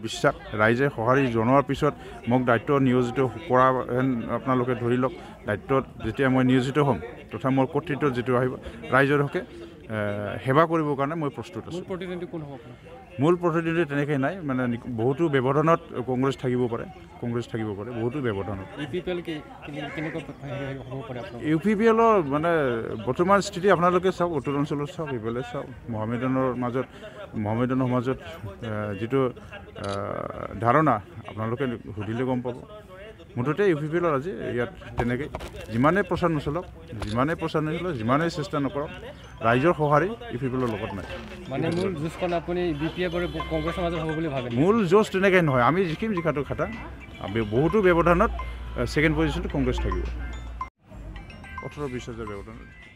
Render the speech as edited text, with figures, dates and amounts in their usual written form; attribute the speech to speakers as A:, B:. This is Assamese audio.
A: বিশ্বাস ৰাইজে সঁহাৰি জনোৱাৰ পিছত মোক দায়িত্ব নিয়োজিত কৰা আপোনালোকে ধৰি লওক দায়িত্বত যেতিয়া মই নিয়োজিত হ'ম তথা মোৰ কৰ্তৃত্বত যিটো আহিব ৰাইজৰ হকে সেৱা কৰিবৰ কাৰণে মই প্ৰস্তুত আছোঁ মূল প্ৰতিনিধি তেনেকৈ নাই মানে বহুতো ব্যৱধানত কংগ্ৰেছ থাকিব পাৰে বহুতো ব্যৱধানত ইউ পি পি এলৰ মানে বৰ্তমান স্থিতি আপোনালোকে চাওক উত্তৰ অঞ্চলত চাওক ইফালে চাওক মহামেদানৰ সমাজত যিটো ধাৰণা আপোনালোকে সুধিলে গম পাব মুঠতে ইউ পি পি এলৰ আজি ইয়াত তেনেকৈ যিমানেই প্ৰচাৰ নচলক যিমানেই চেষ্টা নকৰক ৰাইজৰ সঁহাৰি ইউ পি পি এলৰ লগত নাই মূল যুঁজ তেনেকৈ নহয় আমি জিকিম জিকাটো খাটা বহুতো ব্যৱধানত ছেকেণ্ড পজিশ্যনটো কংগ্ৰেছ থাকিব 18-20 হাজাৰ ব্যৱধানত